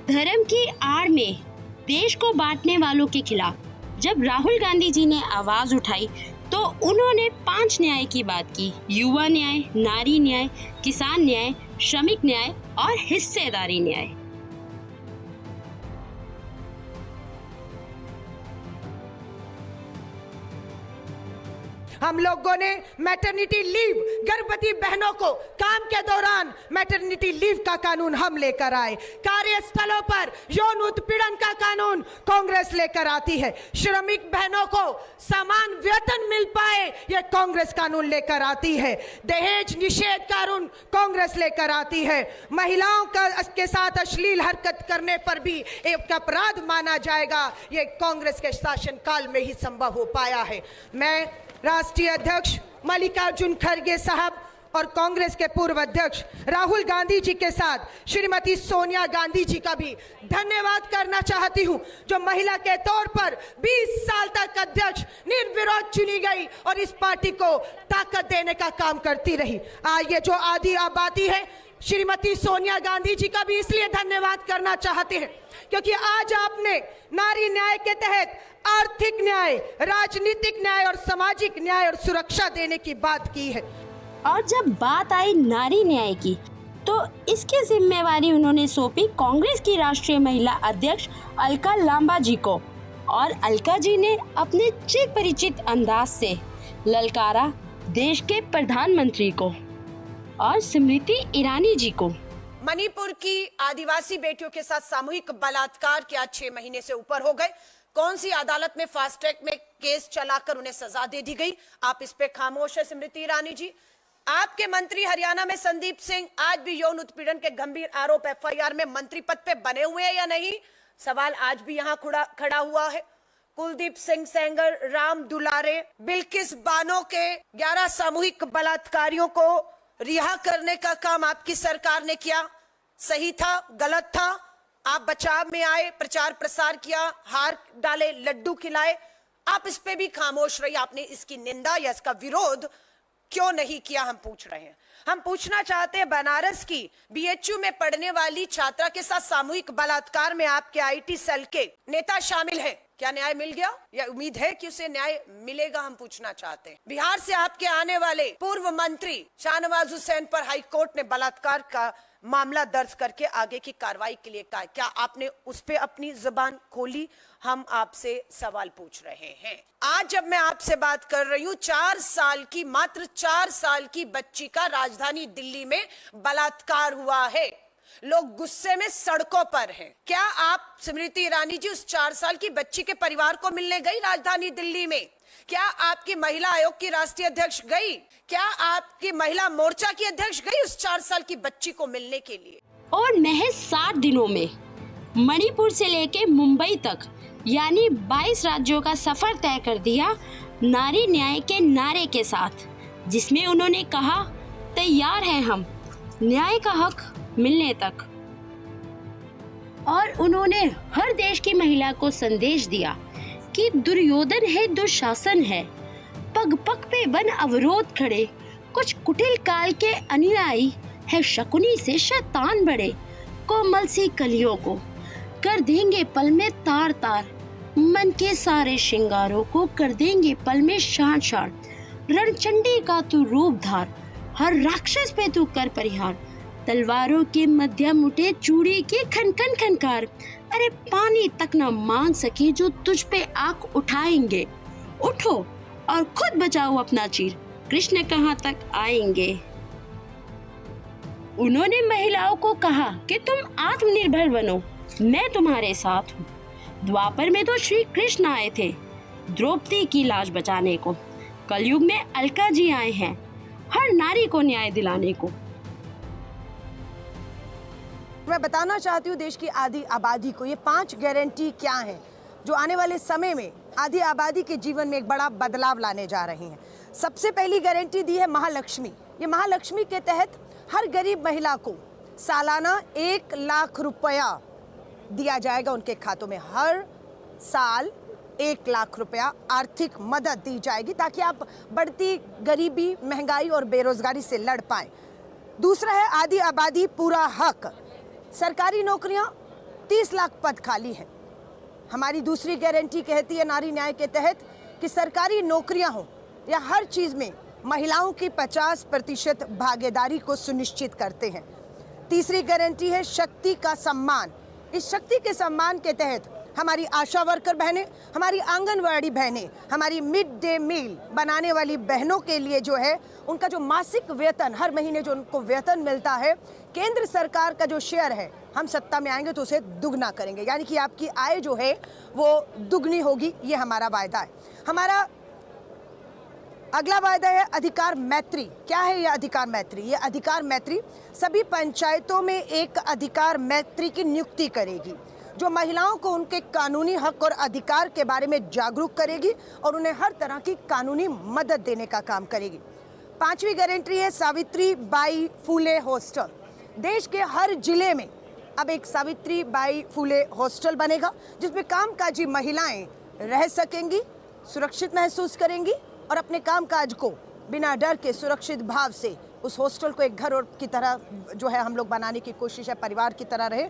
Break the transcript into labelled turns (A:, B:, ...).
A: धर्म की आड़ में देश को बांटने वालों के खिलाफ जब राहुल गांधी जी ने आवाज उठाई तो उन्होंने 5 न्याय की बात की। युवा न्याय, नारी न्याय, किसान न्याय, श्रमिक न्याय और हिस्सेदारी न्याय।
B: हम लोगों ने मैटरनिटी लीव, गर्भवती बहनों को काम के दौरान मैटरनिटी लीव का कानून हम लेकर आए। कार्यस्थलों पर यौन उत्पीड़न का कानून कांग्रेस लेकर आती है। श्रमिक बहनों को समान वेतन मिल पाए यह कांग्रेस कानून लेकर आती है। दहेज निषेध कानून कांग्रेस लेकर आती है। महिलाओं के साथ अश्लील हरकत करने पर भी एक अपराध माना जाएगा, यह कांग्रेस के शासनकाल में ही संभव हो पाया है। मैं राष्ट्रीय अध्यक्ष मल्लिकार्जुन खड़गे साहब और कांग्रेस के पूर्व अध्यक्ष राहुल गांधी जी के साथ श्रीमती सोनिया गांधी जी का भी धन्यवाद करना चाहती हूं, जो महिला के तौर पर 20 साल तक अध्यक्ष निर्विरोध चुनी गई और इस पार्टी को ताकत देने का काम करती रही। आज ये जो आधी आबादी है, श्रीमती सोनिया गांधी जी का भी इसलिए धन्यवाद करना चाहते हैं क्योंकि आज आपने नारी न्याय के तहत आर्थिक न्याय, राजनीतिक न्याय और सामाजिक न्याय और सुरक्षा देने की बात की है।
A: और जब बात आई नारी न्याय की तो इसकी जिम्मेवारी उन्होंने सौंपी कांग्रेस की राष्ट्रीय महिला अध्यक्ष अलका लांबा जी को। और अलका जी ने अपने चिर परिचित अंदाज से ललकारा देश के प्रधानमंत्री को और स्मृति ईरानी जी को।
B: मणिपुर की आदिवासी बेटियों के साथ सामूहिक बलात्कार के आज 6 महीने से ऊपर हो गए। कौन सी अदालत में फास्ट ट्रैक में केस चलाकर उन्हें सजा दे दी गई? आप इस पे खामोश है स्मृति ईरानी जी। आपके मंत्री हरियाणा में संदीप सिंह आज भी यौन उत्पीड़न के गंभीर आरोप एफआईआर में मंत्री पद पे बने हुए हैं या नहीं? सवाल आज भी यहाँ खड़ा हुआ है। कुलदीप सिंह सेंगर, राम दुलारे, बिल्किस बानो के 11 सामूहिक बलात्कारियों को रिहा करने का काम आपकी सरकार ने किया। सही था, गलत था? आप बचाव में आए, प्रचार प्रसार किया, हार डाले, लड्डू खिलाए, आप इस पे भी खामोश रही। आपने इसकी निंदा या इसका विरोध क्यों नहीं किया? हम पूछ रहे हैं। हम पूछना चाहते हैं, बनारस की बीएचयू में पढ़ने वाली छात्रा के साथ सामूहिक बलात्कार में आपके आईटी सेल के नेता शामिल हैं। क्या न्याय मिल गया या उम्मीद है कि उसे न्याय मिलेगा? हम पूछना चाहते हैं। बिहार से आपके आने वाले पूर्व मंत्री शाहनवाज हुसैन पर हाई कोर्ट ने बलात्कार का मामला दर्ज करके आगे की कार्रवाई के लिए कहा। क्या आपने उस पे अपनी जुबान खोली? हम आपसे सवाल पूछ रहे हैं। आज जब मैं आपसे बात कर रही हूँ, 4 साल की, मात्र 4 साल की बच्ची का राजधानी दिल्ली में बलात्कार हुआ है। लोग गुस्से में सड़कों पर हैं। क्या आप स्मृति ईरानी जी उस 4 साल की बच्ची के परिवार को मिलने गई राजधानी दिल्ली में? क्या आपकी महिला आयोग की राष्ट्रीय अध्यक्ष गई? क्या आपकी महिला मोर्चा की अध्यक्ष गई उस 4 साल की बच्ची को मिलने के लिए?
A: और महज 7 दिनों में मणिपुर से लेके मुंबई तक यानी 22 राज्यों का सफर तय कर दिया नारी न्याय के नारे के साथ, जिसमें उन्होंने कहा, तैयार हैं हम न्याय का हक मिलने तक। और उन्होंने हर देश की महिला को संदेश दिया कि दुर्योधन है, दुशासन है, पग पग पे बन अवरोध खड़े, कुछ कुटिल काल के अनुयायी है, शकुनी से शैतान बड़े, कोमल सी कलियों को कर देंगे पल में तार तार, मन के सारे श्रृंगारों को कर देंगे पल में शान शान, रणचंडी का तू रूप धार, हर राक्षस पे तू कर परिहार, तलवारों के मध्यम उठे चूड़ी के खन खन खनकार, अरे पानी तक न मांग सके जो तुझ पे आंख उठाएंगे, उठो और खुद बचाओ अपना चीर, कृष्ण कहाँ तक आएंगे। उन्होंने महिलाओं को कहा कि तुम आत्मनिर्भर बनो, मैं तुम्हारे साथ हूँ। द्वापर में तो श्री कृष्ण आए थे द्रौपदी की लाज बचाने को, कलयुग में अलका जी आए हैं हर नारी को न्याय दिलाने को।
B: मैं बताना चाहती हूँ देश की आधी आबादी को ये 5 गारंटी क्या हैं जो आने वाले समय में आधी आबादी के जीवन में एक बड़ा बदलाव लाने जा रही हैं। सबसे पहली गारंटी दी है महालक्ष्मी। ये महालक्ष्मी के तहत हर गरीब महिला को सालाना 1 लाख रुपया दिया जाएगा उनके खातों में। हर साल 1 लाख रुपया आर्थिक मदद दी जाएगी ताकि आप बढ़ती गरीबी, महंगाई और बेरोजगारी से लड़ पाएं। दूसरा है आधी आबादी पूरा हक। सरकारी नौकरियां 30 लाख पद खाली हैं। हमारी दूसरी गारंटी कहती है नारी न्याय के तहत कि सरकारी नौकरियां हो या हर चीज में महिलाओं की 50% भागीदारी को सुनिश्चित करते हैं। तीसरी गारंटी है शक्ति का सम्मान। इस शक्ति के सम्मान के तहत हमारी आशा वर्कर बहनें, हमारी आंगनवाड़ी बहनें, हमारी मिड डे मील बनाने वाली बहनों के लिए जो है उनका जो मासिक वेतन, हर महीने जो उनको वेतन मिलता है, केंद्र सरकार का जो शेयर है, हम सत्ता में आएंगे तो उसे दुगना करेंगे, यानी कि आपकी आय जो है वो दुगनी होगी। ये हमारा वायदा है। हमारा अगला वायदा है अधिकार मैत्री। क्या है ये अधिकार मैत्री? ये अधिकार मैत्री सभी पंचायतों में एक अधिकार मैत्री की नियुक्ति करेगी जो महिलाओं को उनके कानूनी हक और अधिकार के बारे में जागरूक करेगी और उन्हें हर तरह की कानूनी मदद देने का काम करेगी। पांचवी गारंटी है सावित्री बाई फुले हॉस्टल। देश के हर जिले में अब एक सावित्री बाई फुले हॉस्टल बनेगा जिसमें कामकाजी महिलाएं रह सकेंगी, सुरक्षित महसूस करेंगी और अपने कामकाज को बिना डर के सुरक्षित भाव से उस हॉस्टल को एक घर और की तरह जो है हम लोग बनाने की कोशिश है, परिवार की तरह रहे।